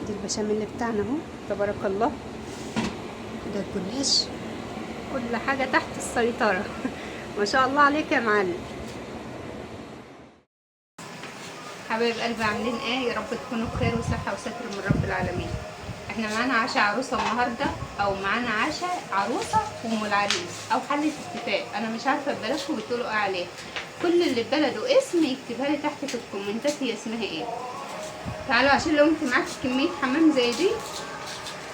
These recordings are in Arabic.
دي البشاميل بتاعنا اهو، تبارك الله. ده الجلاش، كل حاجة تحت السيطرة. ما شاء الله عليك يا معلم. حبايب قلبي عاملين ايه؟ يا رب تكونوا بخير وصحة وستر من رب العالمين. احنا معانا عشاء عروسة النهاردة، او معانا عشاء عروسة وام العريس، او حلة اتفاق، انا مش عارفة ببلدكم بتقولوا ايه عليه. كل اللي ببلده اسم يكتبها لي تحت في الكومنتات هي اسمها ايه. تعالوا عشان لو انت معاكي كمية حمام زي دي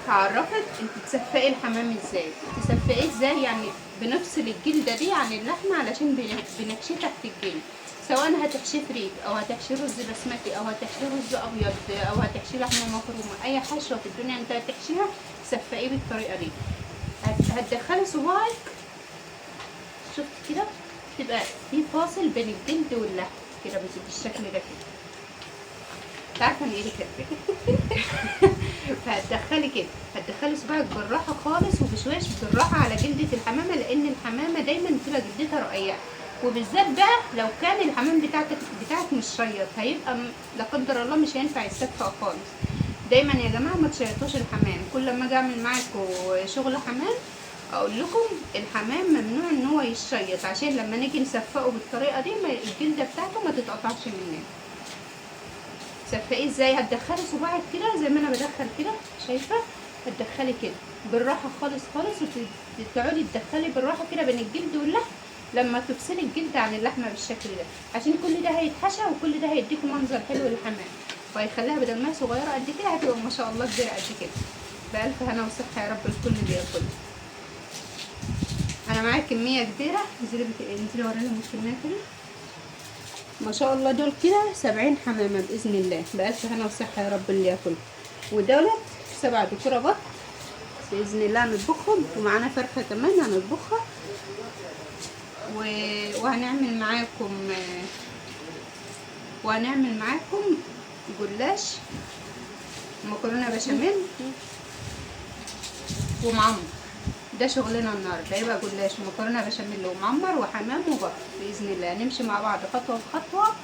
هعرفك انت تسفقي الحمام ازاي. تسفقيه ازاي؟ يعني بنفصل الجلدة دي عن اللحمة علشان بنحشيه تحت الجلد، سواء هتحشيه فريك او هتحشيه رز بسمتي او هتحشيه رز ابيض او هتحشيه لحمه مفرومه، اي حشوه في الدنيا انت هتحشيها سفقيه بالطريقه دي. هتدخلي صباعك، شفت كده، تبقى في فاصل بين الجلد واللحم كده بالشكل ده كده. عارفه ان ايدي كده. فهتدخلي كده، هتدخلي صباعك بالراحه خالص وبشويش بالراحه على جلده الحمامه، لان الحمامه دايما بتبقى جلدتها رقيقه، وبالذات بقى لو كان الحمام بتاعك مش شيط، هيبقى لا قدر الله مش هينفع يستدفى خالص. دايما يا جماعه ما تشيطوش الحمام. كل ما اجي اعمل معاكم شغل حمام اقول لكم الحمام ممنوع ان هو يشيط، عشان لما نيجي نسفقه بالطريقه دي الجلده بتاعته ما تتقطعش مننا. تسفقيه ازاي؟ هتدخلي صباعك كده زي ما انا بدخل كده، شايفه؟ هتدخلي كده بالراحه خالص خالص، وتقعدي تدخلي بالراحه كده بين الجلد واللحم لما تفصلي الجلد عن اللحمه بالشكل ده، عشان كل ده هيتحشى وكل ده هيديكم منظر حلو للحمام، وهيخليها بدل ما هي صغيره قد كده هتبقى ما شاء الله كبيره قد كده. بألف هنا وصحه يا رب الكل بياكل. انا معايا كميه كبيره، انزلي وريهم الكميه كده. ما شاء الله دول كده 70 حمامة بإذن الله، بألف هنا وصحة يا رب اللي ياكل. ودولت 7 دكورة بط بإذن الله هنطبخهم، ومعانا فرخة كمان هنطبخها، وهنعمل معاكم جلاش مكرونة بشاميل ومعمر. ده شغلنا النهارده، هيبقى جلاش ومكرونه بشاميل ومعمر وحمام وبط باذن الله. هنمشي مع بعض خطوه بخطوه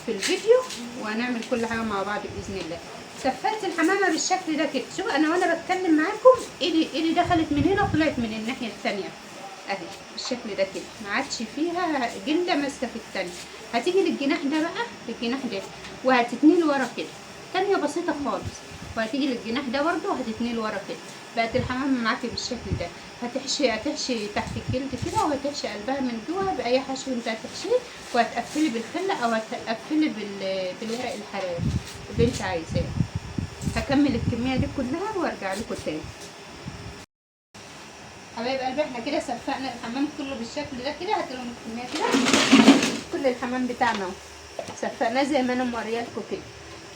في الفيديو، وهنعمل كل حاجه مع بعض باذن الله. سفلت الحمامه بالشكل ده كده. شوف انا وانا بتكلم معاكم ايدي دخلت من هنا وطلعت من الناحيه الثانيه اهي بالشكل ده كده، ما عادش فيها جلده ماسكه في الثانيه. هتيجي للجناح ده بقى، للجناح ده، وهتتني لورا كده، تانية بسيطه خالص، وهتيجي للجناح ده برده وهتتني لورا كده. بقت الحمامه معاكي بالشكل ده. هتحشي تحت الجلد كده، وهتحشي قلبها من جوه باي حشو انت هتحشيه، وهتقفلي بالخله او هتقفلي بالورق الحراري اللي انت عايزاه. هكمل الكميه دي كلها وارجع لكم تاني. حبايب قلبي احنا كده سفقنا الحمام كله بالشكل ده كده. هات لهم الكميه كده، كل الحمام بتاعنا اهو سفقناه زي ما انا موريالكم كده.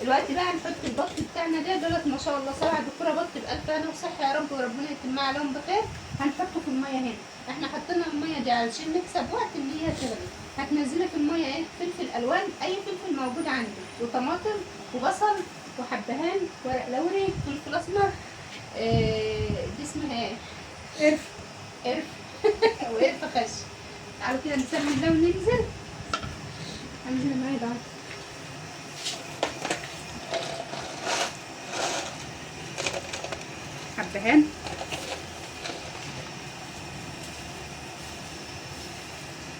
دلوقتي بقى هنحط البط بتاعنا ده، دولت ما شاء الله 7 دكوره بط بألف هنا وصحه يا رب، وربنا يتمها عليهم بخير. هنحطه في الميه هنا. احنا حطينا الميه دي علشان نكسب وقت ان هي تغلي. هتنزلي في الميه ايه؟ فلفل الوان، اي فلفل موجود عندك، وطماطم وبصل وحبهان، ورق لوري، فلفل اسمر، دي اسمها ايه؟ قرف. وقرف خش. تعالوا كده نسمي الله وننزل. هنزل معايا ده حبهان،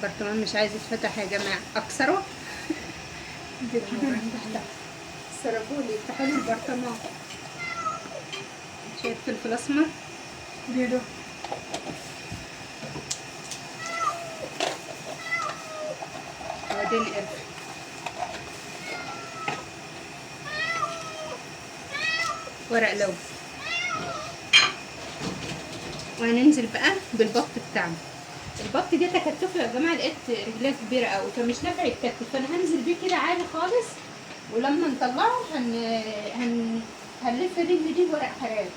برطمان مش عايز يتفتح يا جماعه، اكسره. سربولي يفتحوا لي البرطمان. شويه فلفل اسمر بيدو، وبعدين قرف، ورق لوري، وهننزل بقى بالبط بتاعنا. البط دي تكتف له يا جماعه، لقيت رجليه كبيره قوي فمش نافع يتكتف، فانا هنزل بيه كده عادي خالص، ولما نطلعه هنلف الرجل دي بورق حراري.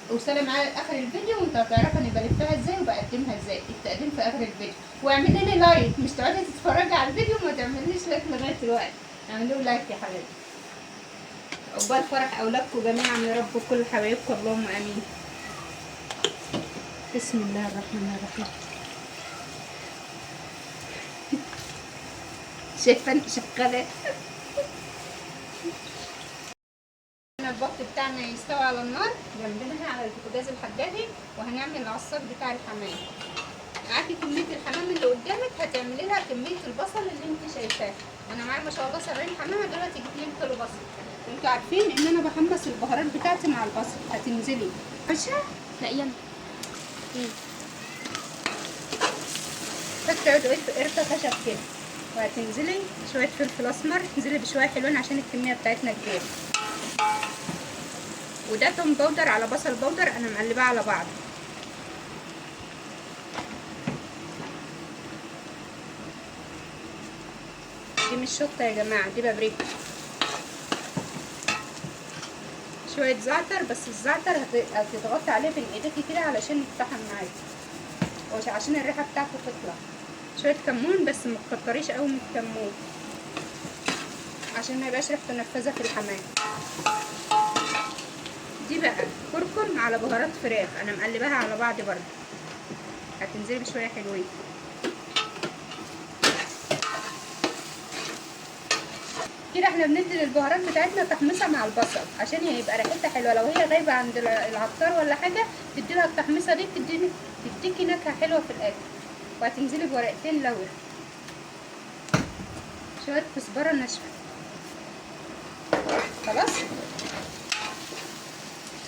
وصلي معايا لاخر الفيديو وانت هتعرفي انا بلفها ازاي وبقدمها ازاي. التقديم في اخر الفيديو. واعملي لي لايك، مش تقعدي تتفرجي على الفيديو وما تعمليش لايك لغايه دلوقتي. اعملوا لايك يا حبايبي. عقبال فرح اولادكم جميعا يا رب وكل حبايبكم، اللهم امين. بسم الله الرحمن الرحيم. شايفه انت شغاله. استنى البط بتاعنا يستوي على النار جنبنا على البوتاجاز الحدادي، وهنعمل العصاج بتاع الحمام. معاكي كميه الحمام اللي قدامك هتعملي لها كميه البصل اللي انت شايفاه. انا معايا ما شاء الله 70 حمامه دلوقتي، جبت 2 كيلو بصل. انتوا عارفين ان انا بحمص البهارات بتاعتي مع البصل. هتنزلي ماشي؟ لا يلا. حطي عود قرفه خشب كده، وهتنزلي شويه فلفل اسمر، تنزلي بشويه حلوين عشان الكميه بتاعتنا كبيره. وده توم باودر على بصل باودر انا مقلباه على بعض. دي مش شطه يا جماعه، دي بابريكا. شويه زعتر، بس الزعتر هتضغطي عليه بين ايديكي كده علشان يتطحن معاكي وعشان الريحه بتاعته تطلع. شويه كمون، بس ما تكتريش قوي من الكمون عشان ما يبقاش ريحته نفاذه في الحمام. دي بقى كركم على بهارات فراخ انا مقلباها على بعض برضه. هتنزلي بشويه حلوين كده. احنا بندي للبهارات بتاعتنا تحميصه مع البصل عشان يبقى ريحتها حلوه. لو هي غايبه عند العطار ولا حاجه تدي لها التحميصه دي، تديكي نكهه حلوه في الاكل. وهتنزلي بورقتين لورا، شويه كزبره ناشفه. خلاص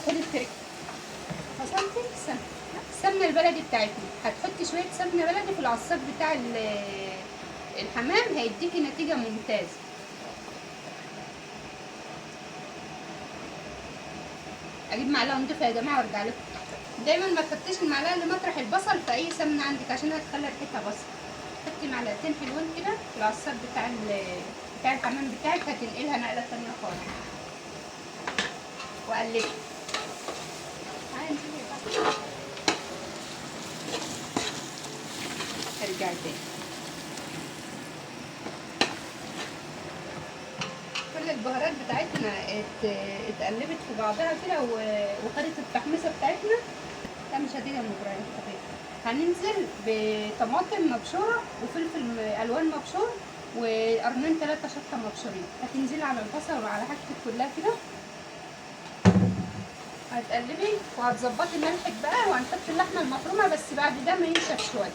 خدي الفريك. فصلتي السمنه البلدي بتاعتنا. هتحطي شويه سمنه بلدي في العصاج بتاع الحمام، هيديكي نتيجه ممتازه. اجيب معلقه نضيفه يا جماعه وارجع لكم. دايما ما تحطيش المعلقه اللي مطرح البصل في اي سمنه عندك عشان هتخلي ريحتها بصل. حطي معلقتين حلوين كده في العصاج بتاع الحمام بتاعك، هتنقلها نقله ثانيه خالص. وقلبي. ارجعي تاني. كل البهارات بتاعتنا اتقلبت في بعضها كده وخدت التحميصه بتاعتنا. لا مش هتيجي من ابراهيم خفيف. هننزل بطماطم مبشوره وفلفل الوان مبشور وقرنين 3 شطه مبشورين. هتنزلي على البصل وعلى حاجتك كلها كده، هتقلبي وهتظبطي ملحك بقى. وهنحط اللحمه المفرومه بس بعد ده ما ينشف شويه.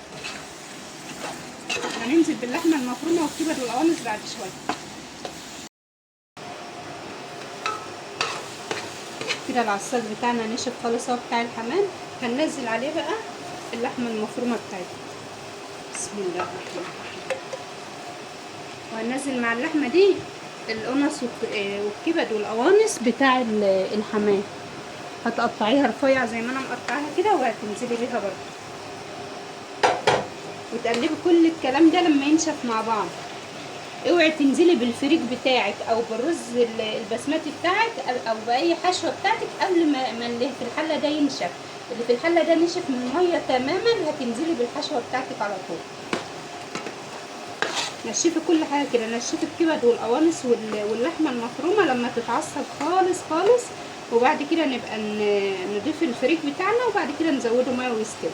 هننزل باللحمه المفرومه والكبد والقوانص بعد شويه كده. العصاج بتاعنا نشف خالص اهو بتاع الحمام. هننزل عليه بقى اللحمه المفرومه بتاعتنا. بسم الله الرحمن الرحيم. وهننزل مع اللحمه دي القنص والكبد والقوانص بتاع الحمام. هتقطعيها رفيع زي ما انا مقطعاها كده، وهتنزلي بيها برضه. وتقلبي كل الكلام ده لما ينشف مع بعض. اوعي تنزلي بالفريك بتاعك او بالرز البسمتي بتاعك او باي حشوه بتاعتك قبل ما اللي في الحله ده ينشف. اللي في الحله ده نشف من الميه تماما، هتنزلي بالحشوه بتاعتك على طول. نشفي كل حاجه كده. نشفي الكبد والقوانص واللحمه المفرومه لما تتعصب خالص خالص. وبعد كده نبقى نضيف الفريك بتاعنا، وبعد كده نزوده ميه ويستوي.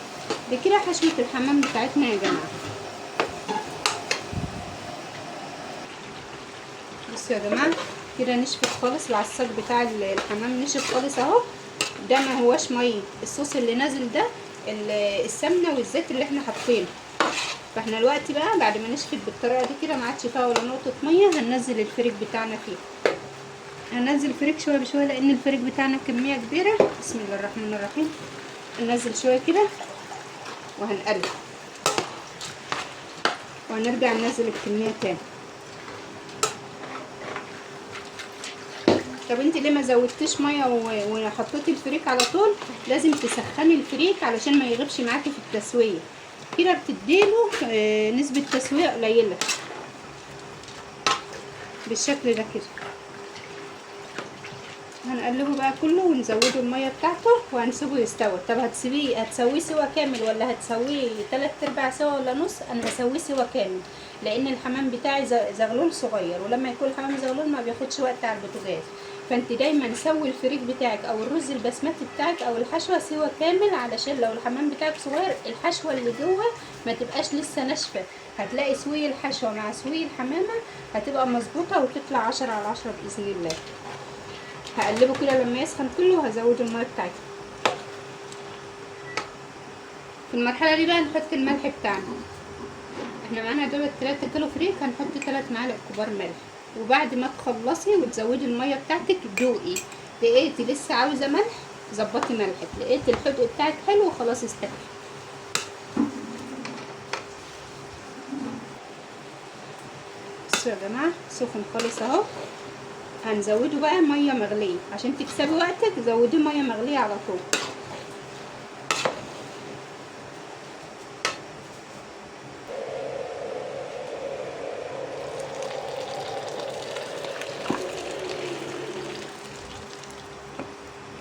دي كده حشوه الحمام بتاعتنا يا جماعه. بصوا يا جماعه كده نشفت خالص. العصاج بتاع الحمام نشف خالص اهو. ده ما هواش ميه، الصوص اللي نازل ده السمنه والزيت اللي احنا حاطينه. فاحنا دلوقتي بقى بعد ما نشفت بالطريقه دي كده ما عادش فيها ولا نقطه ميه، هننزل الفريك بتاعنا فيه. هننزل الفريك شويه بشويه لان الفريك بتاعنا كميه كبيره. بسم الله الرحمن الرحيم. هننزل شويه كده وهنقلب، وهنرجع ننزل الكميه تاني. طب انت ليه ما زودتيش ميه وحطيتي الفريك على طول؟ لازم تسخني الفريك علشان ما يغيبش معاكي في التسويه. كده بتديله نسبه تسويه قليله بالشكل ده كده. هنقلبه بقى كله ونزوده الميه بتاعته وهنسيبه يستوي. طب هتسويه سوا كامل ولا هتسويه 3/4 سوا ولا نص؟ انا هسويه سوا كامل لان الحمام بتاعي زغلول صغير، ولما يكون الحمام زغلول ما بياخدش وقت على البوتاجاز. فانت دايما سوي الفريك بتاعك او الرز البسمتي بتاعك او الحشوه سوا كامل، علشان لو الحمام بتاعك صغير الحشوه اللي جوه ما تبقاش لسه ناشفه. هتلاقي سوي الحشوه مع سوي الحمامه هتبقى مظبوطه وتطلع 10/10 باذن الله. هقلبه كده لما يسخن كله وهزود الميه بتاعته. في المرحله دي بقى نحط الملح بتاعنا. احنا معانا دول 3 كيلو فريك، هنحط 3 معالق كبار ملح. وبعد ما تخلصي وتزودي الميه بتاعتك تدوقي، لقيتي لسه عاوزه ملح ظبطي ملحك، لقيت الحدق بتاعك حلو وخلاص استوى. بصوا يا جماعه سخن خالص اهو. هنزوده بقى ميه مغليه عشان تكسبي وقتك، زوديه ميه مغليه على طول.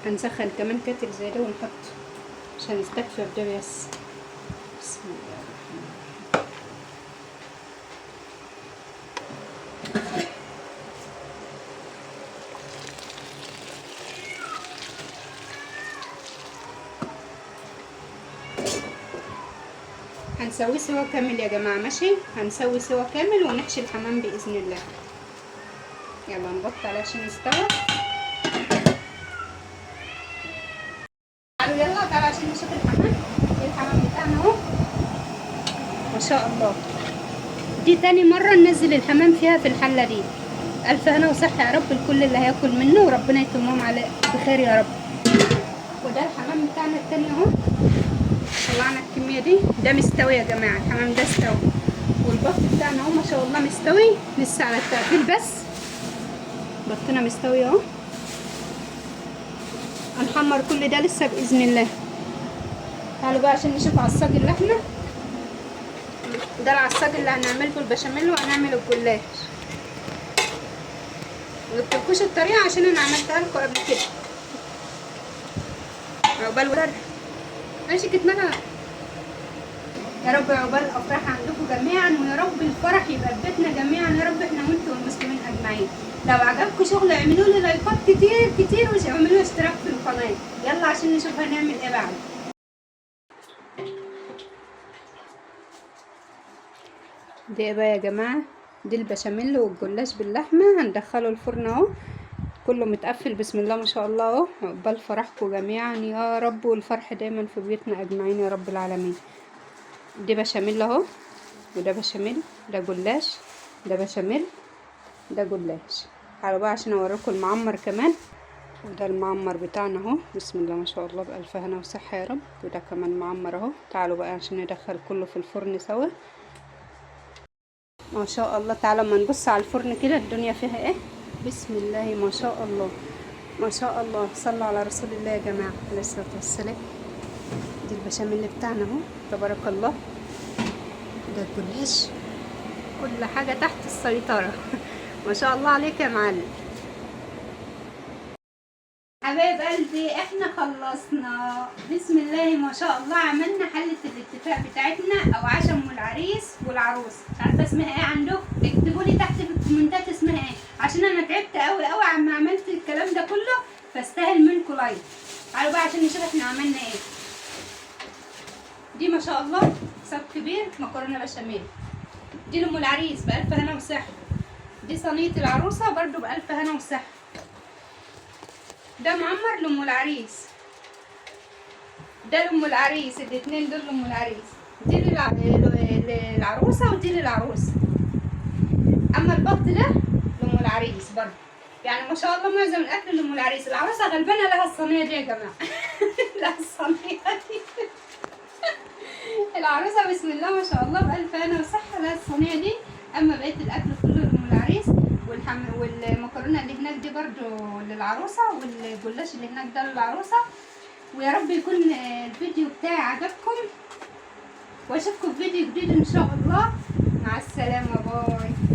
هنسخن كمان كتل زي ده ونحط عشان يستكفي بده بس. بسم الله الرحمن الرحيم. هنسويه سوا كامل يا جماعه، ماشي؟ هنسوي سوا كامل ونحشي الحمام باذن الله. يلا نبطل عشان يستوي. يلا تعالوا عشان نشوف الحمام. الحمام بتاعنا اهو ما شاء الله. دي تاني مرة ننزل الحمام فيها في الحلة دي. ألف هنا وصحة يا رب الكل اللي هياكل منه، وربنا يتمهم على بخير يا رب. وده الحمام بتاعنا التاني اهو. طلعنا الكمية دي. ده مستوي يا جماعة، الحمام ده استوي. والبط بتاعنا اهو ما شاء الله مستوي، لسه على التقفيل بس. بطنا مستوي اهو. هنحمر كل ده لسه باذن الله. تعالوا بقى عشان نشوف عصاج اللحمه. ده العصاج اللي هنعمله البشاميل وهنعمل الجلاش. مجبتلكوش الطريقه عشان انا عملتها لكم قبل كده. عقبال ورد ماشي كتمنى يا رب. عقبال الافراح عندكم جميعا، ويا رب الفرح يبقى في بيتنا جميعا يا رب، احنا وانتم والمسلمين اجمعين. لو عجبكم شغل اعملوا لي لايكات كتير كتير واعملوا اشتراك في القناه. يلا عشان نشوف هنعمل ايه بعد. دي بقى يا جماعه دي البشاميل والجلاش باللحمه، هندخله الفرن اهو. كله متقفل بسم الله ما شاء الله اهو. عقبال فرحكم جميعا يا رب، والفرح دايما في بيوتنا اجمعين يا رب العالمين. دي بشاميل اهو، وده بشاميل، ده جلاش، ده بشاميل، ده جلاش. تعالوا بقى عشان اوريكم المعمر كمان. وده المعمر بتاعنا اهو بسم الله ما شاء الله بألف هنا وصحة يا رب. وده كمان معمر اهو. تعالوا بقى عشان ندخل كله في الفرن سوا ما شاء الله. تعالوا اما نبص على الفرن كده الدنيا فيها ايه. بسم الله ما شاء الله ما شاء الله. صلوا على رسول الله يا جماعه عليه الصلاه والسلام. دي البشاميل بتاعنا اهو تبارك الله. ده الجلاش، كل حاجه تحت السيطره ما شاء الله عليك يا معلم. حبايب قلبي احنا خلصنا بسم الله ما شاء الله. عملنا حلة الاتفاق بتاعتنا او عشا ام العريس والعروس. مش عارفه اسمها ايه عندكم، اكتبوا لي تحت في الكومنتات اسمها ايه، عشان انا تعبت قوي قوي عما عملت الكلام ده كله، فاستاهل منكم لايك. تعالوا بقى عشان نشوف احنا عملنا ايه. دي ما شاء الله صاج كبير مكرونه بشاميل. دي لام العريس بألف هنا وصحه. دي صينيه العروسه برضو بألف هنا وصحه. ده معمر لام العريس، ده لام العريس، الاتنين دول لام العريس. دي للعروسه ودي للعروس. اما البط ده لام العريس برضه. يعني ما شاء الله معظم الاكل لام العريس. العروسه غلبانه لها الصينيه دي يا جماعه لها الصينيه دي العروسه بسم الله ما شاء الله بألف هنا وصحه لها الصينيه دي. اما بقيه الاكل كله لام العريس. والمكرونه اللي هناك دي برضو للعروسه، والجلاش اللي هناك ده للعروسه. ويا رب يكون الفيديو بتاعي عجبكم، واشوفكم في فيديو جديد ان شاء الله. مع السلامه، باي.